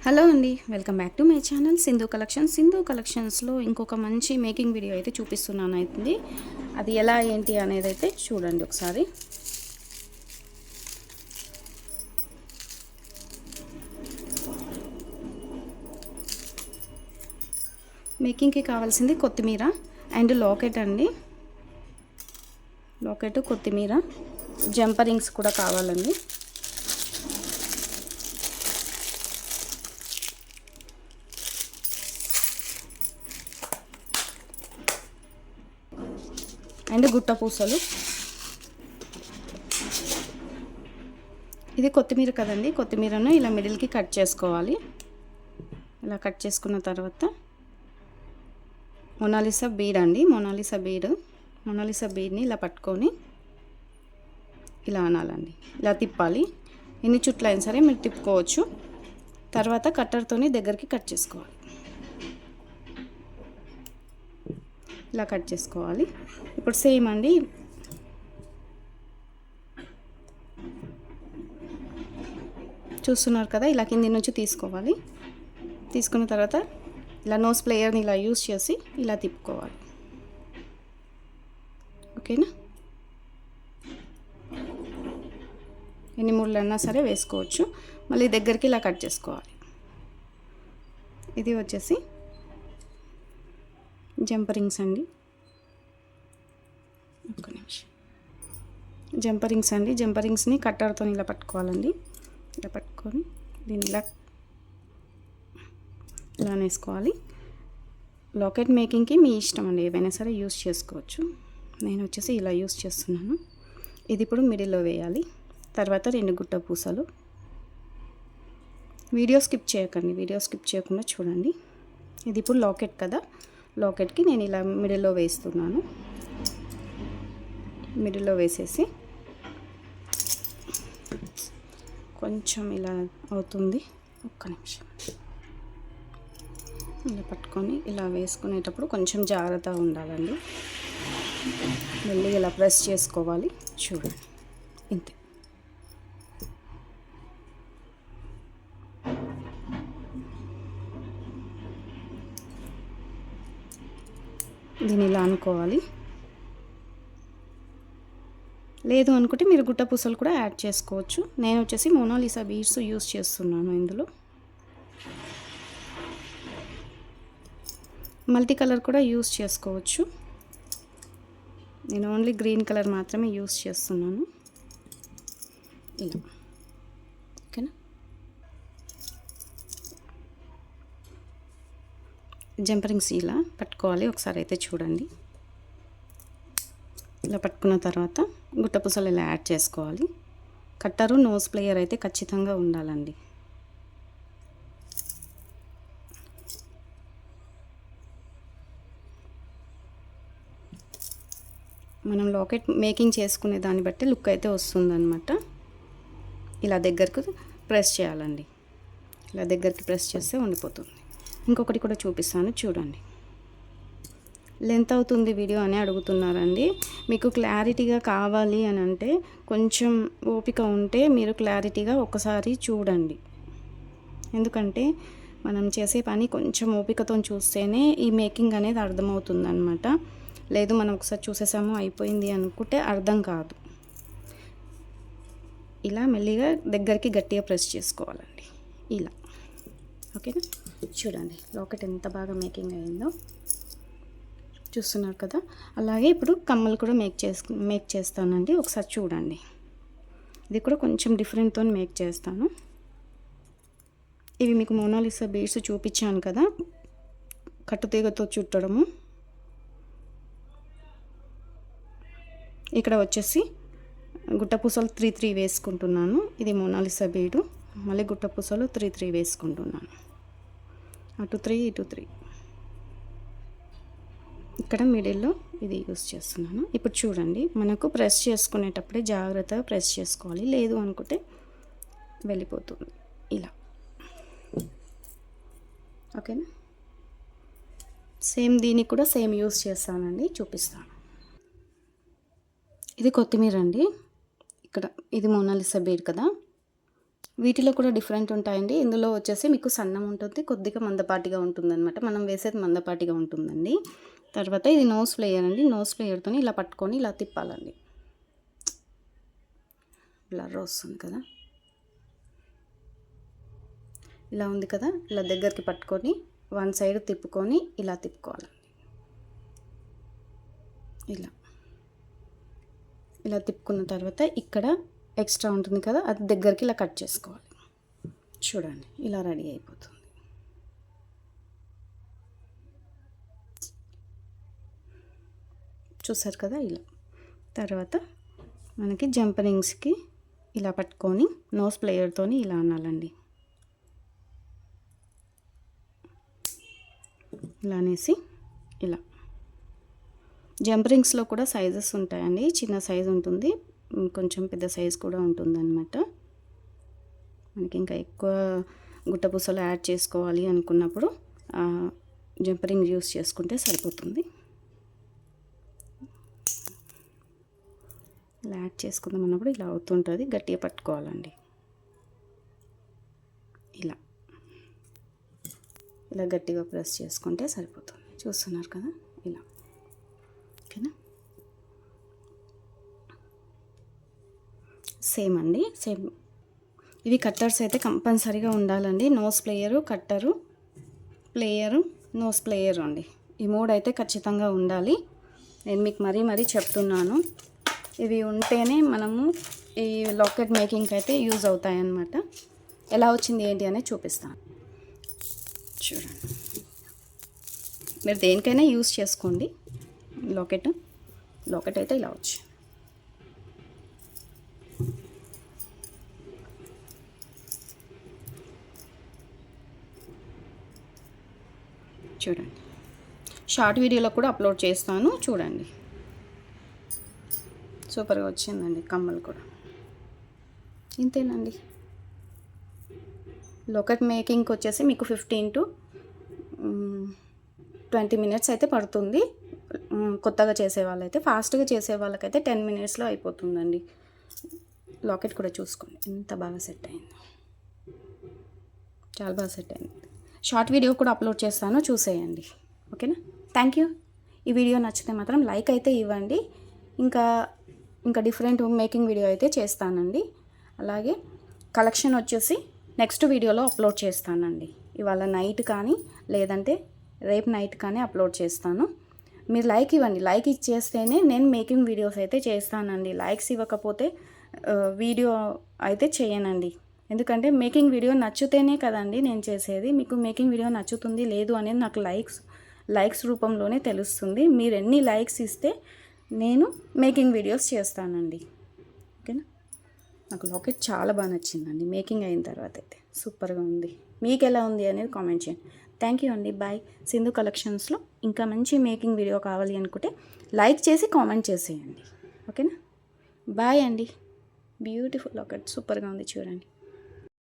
Hello అండి, welcome back to my channel Sindhu collections. Sindhu కలెక్షన్స్లో ఇంకొక మంచి మేకింగ్ వీడియో అయితే చూపిస్తున్నాను. అయితే అది ఎలా ఏంటి అనేది అయితే చూడండి ఒకసారి. మేకింగ్కి కావాల్సింది కొత్తిమీర అండ్ లాకెట్ అండి. లాకెట్, కొత్తిమీర, జంపరింగ్స్ కూడా కావాలండి. అండ్ గుట్ట పూసలు. ఇది కొత్తిమీర కదండి, కొత్తిమీరను ఇలా మిడిల్కి కట్ చేసుకోవాలి. ఇలా కట్ చేసుకున్న తర్వాత మొనాలిసా బీడ్ అండి, మొనాలిసా బీడ్ని ఇలా పట్టుకొని ఇలా అనాలండి. ఇలా తిప్పాలి. ఎన్ని చుట్లు అయినా సరే మీరు తిప్పుకోవచ్చు. తర్వాత కట్టర్తోని దగ్గరికి కట్ చేసుకోవాలి. ఇలా కట్ చేసుకోవాలి. ఇప్పుడు సేమ్ అండి, చూస్తున్నారు కదా, ఇలా కింది నుంచి తీసుకోవాలి. తీసుకున్న తర్వాత ఇలా నోస్ ప్లేయర్ని ఇలా యూస్ చేసి ఇలా తిప్పుకోవాలి. ఓకేనా? ఎన్ని ముళ్ళు అన్నా సరే వేసుకోవచ్చు. మళ్ళీ దగ్గరికి ఇలా కట్ చేసుకోవాలి. ఇది వచ్చేసి జంపరింగ్స్ అండి. ఒక్క నిమిషం. జంపరింగ్స్ని కట్టర్తో ఇలా పట్టుకోవాలండి. ఇలా పట్టుకొని దీన్ని ఇలా వేసుకోవాలి. లాకెట్ మేకింగ్కి మీ ఇష్టం అండి, ఏవైనా సరే యూస్ చేసుకోవచ్చు. నేను వచ్చేసి ఇలా యూస్ చేస్తున్నాను. ఇది ఇప్పుడు మిడిల్లో వేయాలి. తర్వాత 2 గుట్ట పూసలు. వీడియో స్కిప్ చేయకుండా చూడండి. ఇది ఇప్పుడు లాకెట్ కదా, లాకెట్కి నేను ఇలా మిడిల్లో వేస్తున్నాను. మిడిల్లో వేసేసి కొంచెం ఇలా అవుతుంది. ఒక్క నిమిషం. ఇలా పట్టుకొని ఇలా వేసుకునేటప్పుడు కొంచెం జాగ్రత్తగా ఉండాలండి. మళ్ళీ ఇలా ప్రెస్ చేసుకోవాలి. చూడండి, ఇంతే. దీన్ని ఇలా అనుకోవాలి. లేదు అనుకుంటే మీరు గుట్ట పూసలు కూడా యాడ్ చేసుకోవచ్చు. నేను వచ్చేసి మొనాలిసా బీడ్స్ యూస్ చేస్తున్నాను. ఇందులో మల్టీ కలర్ కూడా యూస్ చేసుకోవచ్చు. నేను ఓన్లీ గ్రీన్ కలర్ మాత్రమే యూస్ చేస్తున్నాను. ఇలా ఓకేనా? జంపరింగ్స్ ఇలా పట్టుకోవాలి. ఒకసారి అయితే చూడండి. ఇలా పట్టుకున్న తర్వాత గుట్ట పూసలు ఇలా యాడ్ చేసుకోవాలి. కట్టరు, నోస్ ప్లేయర్ అయితే ఖచ్చితంగా ఉండాలండి. మనం లాకెట్ మేకింగ్ చేసుకునే దాన్ని బట్టి లుక్ అయితే వస్తుందన్నమాట. ఇలా దగ్గరకు ప్రెస్ చేయాలండి. ఇలా దగ్గరికి ప్రెస్ చేస్తే ఉండిపోతుంది. ఇంకొకటి కూడా చూపిస్తాను, చూడండి. లెంత్ అవుతుంది వీడియో అని అడుగుతున్నారండి. మీకు క్లారిటీగా కావాలి అని అంటే కొంచెం ఓపిక ఉంటే మీరు క్లారిటీగా ఒకసారి చూడండి. ఎందుకంటే మనం చేసే పని కొంచెం ఓపికతో చూస్తేనే ఈ మేకింగ్ అనేది అర్థమవుతుంది అనమాట. లేదు మనం ఒకసారి చూసేసాము అయిపోయింది అనుకుంటే అర్థం కాదు. ఇలా మెల్లిగా దగ్గరికి గట్టిగా ప్రెస్ చేసుకోవాలండి. ఇలా ఓకేనా? చూడండి లాకెట్ ఎంత బాగా మేకింగ్ అయిందో, చూస్తున్నారు కదా. అలాగే ఇప్పుడు కమ్మలు కూడా మేక్ చేస్తానండి. ఒకసారి చూడండి. ఇది కూడా కొంచెం డిఫరెంట్తో మేక్ చేస్తాను. ఇవి మీకు మొనాలిసా బీడ్స్ చూపించాను కదా, కట్టుతీగతో చుట్టడము. ఇక్కడ వచ్చేసి గుట్ట పూసలు 3 వేసుకుంటున్నాను. ఇది మొనాలిసా బీడు. మళ్ళీ గుట్ట పూసలు 3 వేసుకుంటున్నాను. అటు 3 ఇటు 3. ఇక్కడ మిడిల్లో ఇది యూస్ చేస్తున్నాను. ఇప్పుడు చూడండి, మనకు ప్రెస్ చేసుకునేటప్పుడే జాగ్రత్తగా ప్రెస్ చేసుకోవాలి. లేదు అనుకుంటే వెళ్ళిపోతుంది. ఇలా ఓకేనా? సేమ్ దీనికి కూడా సేమ్ యూస్ చేస్తానండి, చూపిస్తాను. ఇది కొత్తిమీర అండి. ఇక్కడ ఇది మొనాలిసా బీడ్ కదా, వీటిలో కూడా డిఫరెంట్ ఉంటాయండి. ఇందులో వచ్చేసి మీకు సన్నం ఉంటుంది, కొద్దిగా మందపాటిగా ఉంటుందన్నమాట. మనం వేసేది మందపాటిగా ఉంటుందండి. తర్వాత ఇది నోస్ ప్లేయర్ అండి. నోస్ ప్లేయర్తో ఇలా పట్టుకొని ఇలా తిప్పాలండి. బ్లర్ వస్తుంది కదా, ఇలా ఉంది కదా, ఇలా దగ్గరికి పట్టుకొని వన్ సైడ్ తిప్పుకొని ఇలా తిప్పుకోవాలండి. ఇలా తిప్పుకున్న తర్వాత ఇక్కడ ఎక్స్ట్రా ఉంటుంది కదా, అది దగ్గరికి ఇలా కట్ చేసుకోవాలి. చూడండి, ఇలా రెడీ అయిపోతుంది. చూసారు కదా ఇలా. తర్వాత మనకి జంపరింగ్స్కి ఇలా పట్టుకొని నోస్ ప్లేయర్తో ఇలా అనాలండి. ఇలా అనేసి ఇలా. జంపరింగ్స్లో కూడా సైజెస్ ఉంటాయండి. చిన్న సైజు ఉంటుంది, కొంచెం పెద్ద సైజు కూడా ఉంటుందన్నమాట. మనకి ఇంకా ఎక్కువ గుట్టపూసలు యాడ్ చేసుకోవాలి అనుకున్నప్పుడు జంపరింగ్ యూస్ చేసుకుంటే సరిపోతుంది. ఇలా యాడ్ చేసుకుందాం అన్నప్పుడు ఇలా అవుతుంటుంది, గట్టిగా పట్టుకోవాలండి. ఇలా గట్టిగా ప్రెస్ చేసుకుంటే సరిపోతుంది. చూస్తున్నారు కదా ఇలా. ఓకేనా, సేమ్ అండి, సేమ్. ఇవి కట్టర్స్ అయితే కంపల్సరీగా ఉండాలండి. నోస్ ప్లేయరు, కట్టరు, ప్లేయరు, నోస్ ప్లేయరు అండి. ఈ మూడు అయితే ఖచ్చితంగా ఉండాలి. నేను మీకు మరీ చెప్తున్నాను. ఇవి ఉంటేనే మనము ఈ లాకెట్ మేకింగ్కి అయితే యూజ్ అవుతాయన్నమాట. ఎలా వచ్చింది ఏంటి అనేది చూపిస్తాను. చూడండి, మీరు దేనికైనా యూజ్ చేసుకోండి. లాకెట్ అయితే ఇలా వచ్చి చూడండి. షార్ట్ వీడియోలో కూడా అప్లోడ్ చేస్తాను, చూడండి. సూపర్గా వచ్చిందండి. కమ్మలు కూడా ఇంతేనండి. లాకెట్ మేకింగ్కి వచ్చేసి మీకు 15 to 20 minutes అయితే పడుతుంది. కొత్తగా చేసే వాళ్ళైతే, ఫాస్ట్గా చేసే వాళ్ళకైతే 10 minutesలో అయిపోతుందండి. లాకెట్ కూడా చూసుకోండి ఎంత బాగా సెట్ అయింది, చాలా బాగా సెట్ అయింది. షార్ట్ వీడియో కూడా అప్లోడ్ చేస్తాను, చూసేయండి. ఓకేనా, థ్యాంక్ యూ. ఈ వీడియో నచ్చితే మాత్రం లైక్ అయితే ఇవ్వండి. ఇంకా డిఫరెంట్ మేకింగ్ వీడియో అయితే చేస్తానండి. అలాగే కలెక్షన్ వచ్చేసి నెక్స్ట్ వీడియోలో అప్లోడ్ చేస్తానండి. ఇవాళ నైట్ కానీ లేదంటే రేపు నైట్ కానీ అప్లోడ్ చేస్తాను. మీరు లైక్ ఇవ్వండి. లైక్ ఇచ్చేస్తేనే నేను మేకింగ్ వీడియోస్ అయితే చేస్తానండి. లైక్స్ ఇవ్వకపోతే వీడియో అయితే చేయనండి. ఎందుకంటే మేకింగ్ వీడియో నచ్చితేనే కదండి నేను చేసేది. మీకు మేకింగ్ వీడియో నచ్చుతుంది లేదు అనేది నాకు లైక్స్ రూపంలోనే తెలుస్తుంది. మీరు ఎన్ని లైక్స్ ఇస్తే నేను మేకింగ్ వీడియోస్ చేస్తానండి. ఓకేనా, నాకు లాకెట్ చాలా బాగా నచ్చిందండి. మేకింగ్ అయిన తర్వాత అయితే సూపర్గా ఉంది. మీకు ఎలా ఉంది అనేది కామెంట్ చేయండి. థ్యాంక్ యూ అండి. బాయ్. సింధు కలెక్షన్స్లో ఇంకా మంచి మేకింగ్ వీడియో కావాలి అనుకుంటే లైక్ చేసి కామెంట్ చేసేయండి. ఓకేనా, బాయ్ అండి. బ్యూటిఫుల్ లాకెట్ సూపర్గా ఉంది, చూడండి.